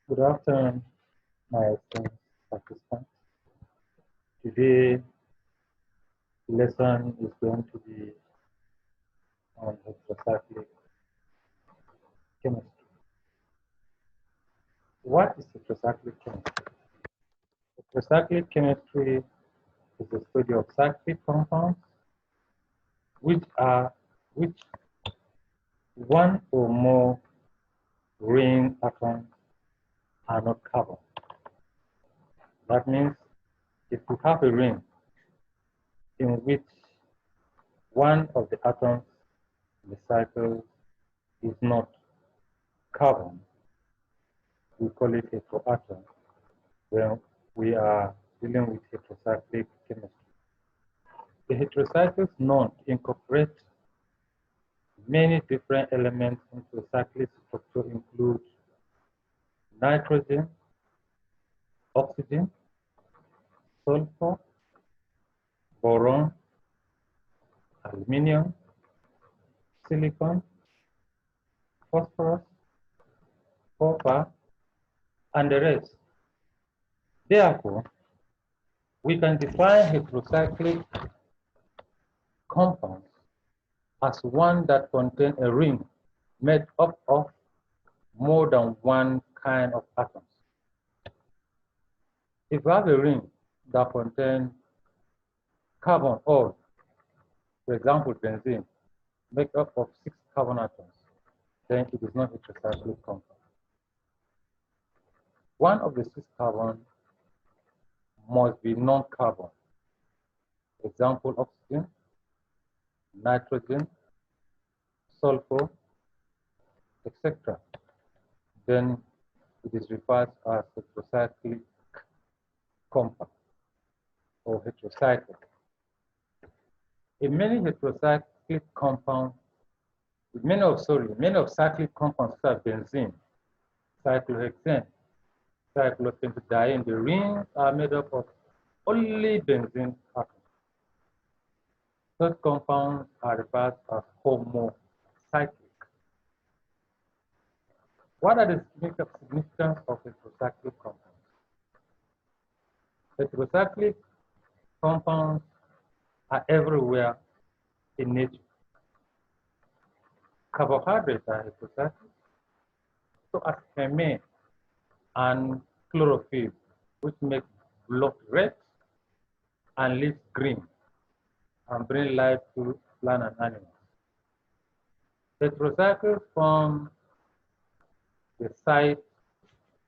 Good afternoon, my esteemed participants. Today, the lesson is going to be on heterocyclic chemistry. What is heterocyclic chemistry? Heterocyclic chemistry is the study of cyclic compounds which one or more ring atoms are not carbon. That means if we have a ring in which one of the atoms in the cycle is not carbon, we call it heteroatom when we are dealing with heterocyclic chemistry. The heterocycles known incorporate many different elements into a cyclic structure include nitrogen, oxygen, sulfur, boron, aluminium, silicon, phosphorus, copper, and the rest. Therefore, we can define heterocyclic compounds as one that contains a ring made up of more than one kind of atoms. If we have a ring that contains carbon or, for example, benzene, made up of 6 carbon atoms, then it is not a heterocyclic compound. One of the 6 carbon must be non-carbon. Example, oxygen, nitrogen, sulfur, etc. Then it is referred as heterocyclic compound or heterocyclic. In many heterocyclic compounds, many of cyclic compounds such as benzene, cyclohexane, cyclopentadiene, the rings are made up of only benzene atoms. Such compounds are referred as homocyclic. What are the significance of heterocyclic compounds? Heterocyclic compounds are everywhere in nature. Carbohydrates are heterocyclic, so as heme and chlorophyll, which make blood red and leaves green and bring life to plant and animals. Heterocycles form the site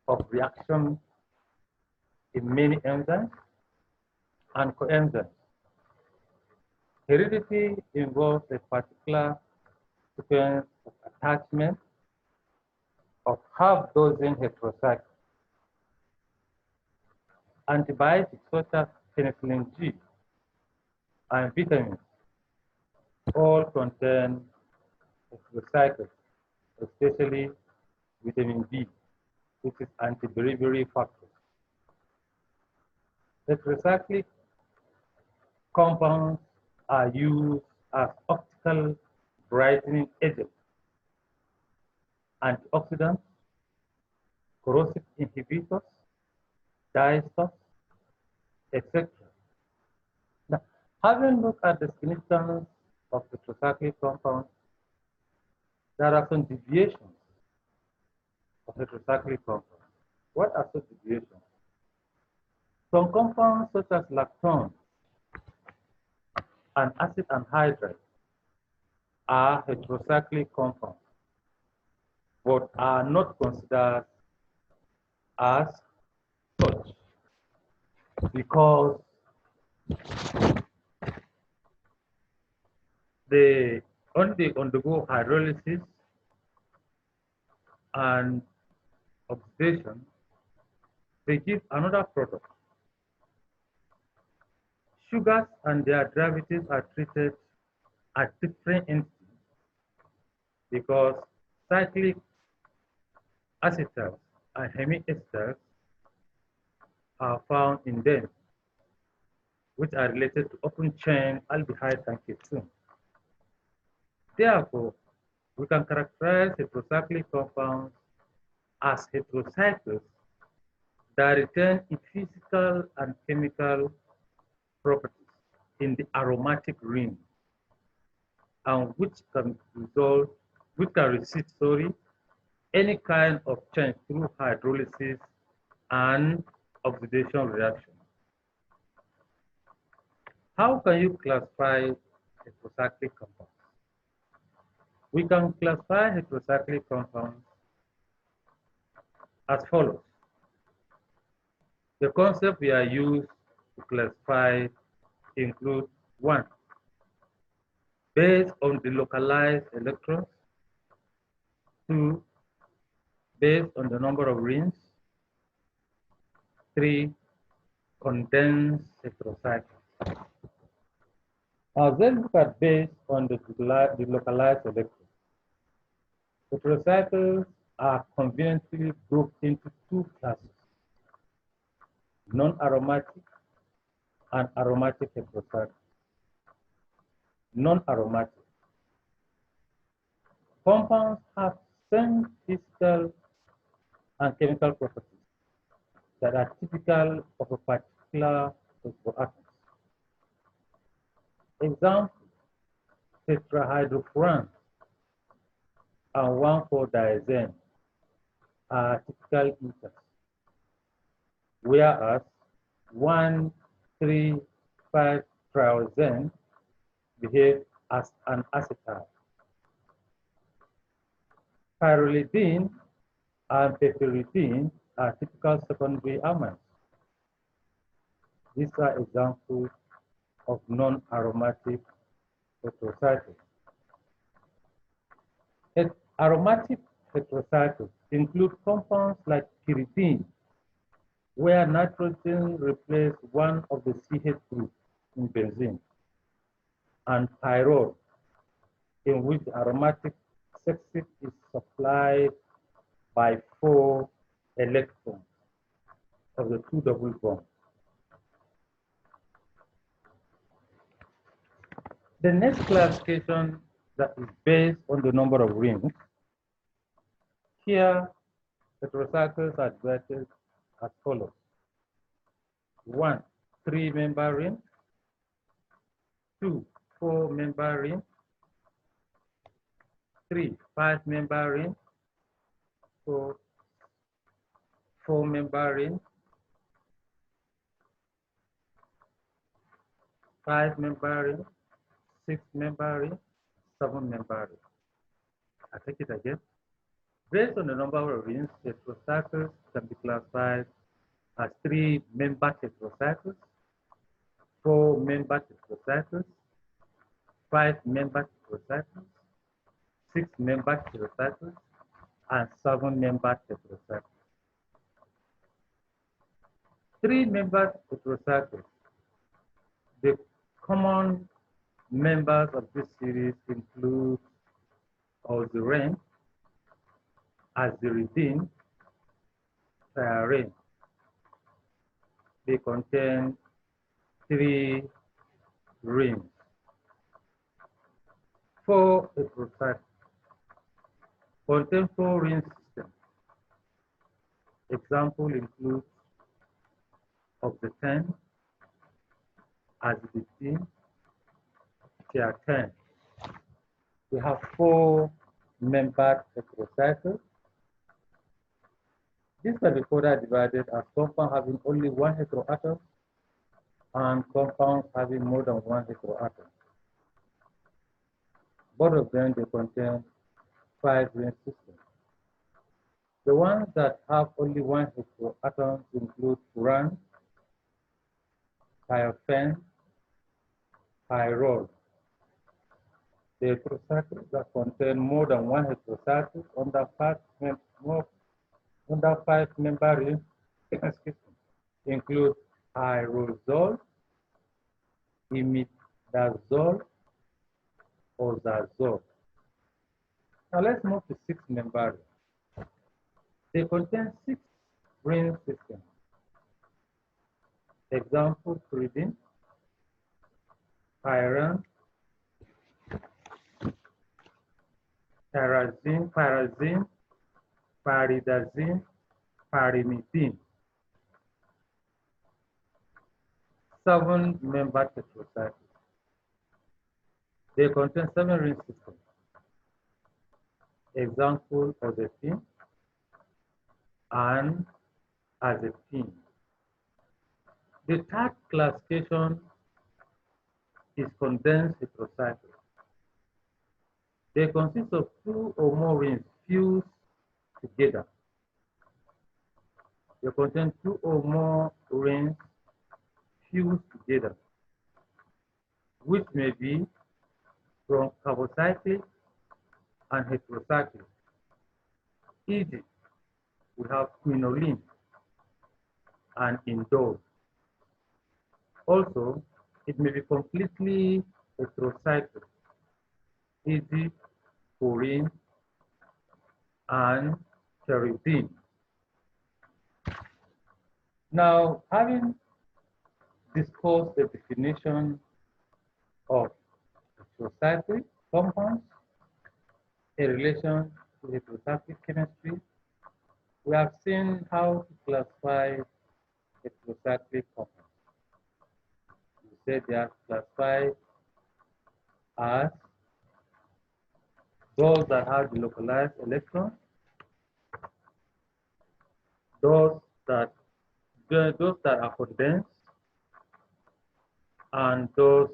of reaction in many enzymes and coenzymes. Heredity involves a particular sequence of attachment of half-dozen heterocycles. Antibiotics such as penicillin G and vitamins all contain heterocycles, especially vitamin B, which is anti-beriberi factor. Heterocyclic compounds are used as optical brightening agents, antioxidants, corrosive inhibitors, diesters, etc. Now, having looked at the significance of heterocyclic compounds, there are some deviations of heterocyclic compounds. What are such deviations? Some compounds such as lactone and acid anhydride are heterocyclic compounds, but are not considered as such because they only undergo hydrolysis and oxidation, they give another product. Sugars and their derivatives are treated at different entities because cyclic acetals and hemiesters are found in them, which are related to open chain aldehyde and ketone. Therefore, we can characterize heterocyclic compounds as heterocycles that retain its physical and chemical properties in the aromatic ring and which can resist any kind of change through hydrolysis and oxidation reaction. How can you classify heterocyclic compounds? We can classify heterocyclic compounds as follows. The concept we are used to classify include 1. Based on the localized electrons. 2. Based on the number of rings. 3. Condensed heterocycles. Now let's look at based on the localized electrons. Heterocycles are conveniently grouped into 2 classes, non-aromatic and aromatic heterocycles. Non-aromatic compounds have same physical and chemical properties that are typical of a particular heteroatom. Example, tetrahydrofuran and 1,4-diazine are typical ethers, whereas 1,3,5-triazine behave as an acetal. Pyrrolidine and piperidine are typical secondary amines. These are examples of non-aromatic heterocycles. Aromatic heterocycles include compounds like pyridine, where nitrogen replaces one of the CH groups in benzene, and pyrrole, in which the aromatic suffix is supplied by 4 electrons of the 2 double bonds. The next classification that is based on the number of rings. Here, heterocycles are divided as follows. 1, 3-member ring. 2, 4-member ring. 3, 5-member ring. 4, 4-member ring. 5-member ring. 6-member ring. 7-member ring. I take it again. Based on the number of rings, heterocycles can be classified as 3-member heterocycles, 4-member heterocycles, 5-member heterocycles, 6-member heterocycles, and 7-member heterocycles. 3-member heterocycles. The common members of this series include ozirene, aziridine, styrene. They contain 3 rings. 4 heterocycles contain 4 ring systems. Example includes oxytene, aziridine, CHM305. We have 4-membered heterocycles. This can be further divided as compounds having only 1 heteroatom and compounds having more than 1 heteroatom. Both of them, they contain 5 ring systems. The ones that have only 1 heteroatom include furan, thiophene, pyrrole. The heterocycles that contain more than 1 heterocycle under 5-member ring include aerosol, imidazole, ozazole. Now let's move to 6-member ring. They contain 6 ring systems. Example, pyridine, pyran, pyrazine, pyridazine, pyrimidine. 7-membered tetracycline. They contain 7 ring systems. Example of the theme and azepine. The third classification is condensed heterocycles. They consist of 2 or more rings fused together. They contain 2 or more rings fused together, which may be from carbocyclic and heterocyclic. E.g., we have quinoline and indole. Also, it may be completely heterocyclic, e.g., purine and pyridine. Now, having discussed the definition of heterocyclic compounds in relation to heterocyclic chemistry, we have seen how to classify heterocyclic compounds. We said they are classified as those that have the localized electron, those that are condensed, and those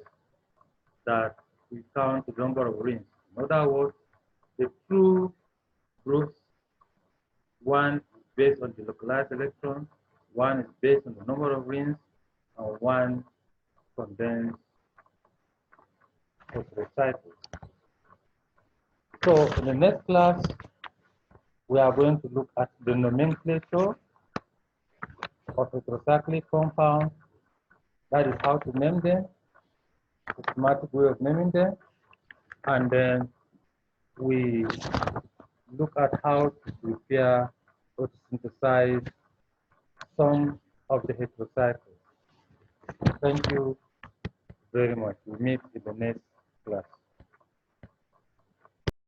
that we count the number of rings. In other words, the two groups, one is based on the localized electron, one is based on the number of rings, and one condensed heterocycles. So in the next class, we are going to look at the nomenclature of heterocyclic compounds. That is how to name them, systematic way of naming them, and then we look at how to prepare or to synthesize some of the heterocycles. Thank you very much. We meet in the next class.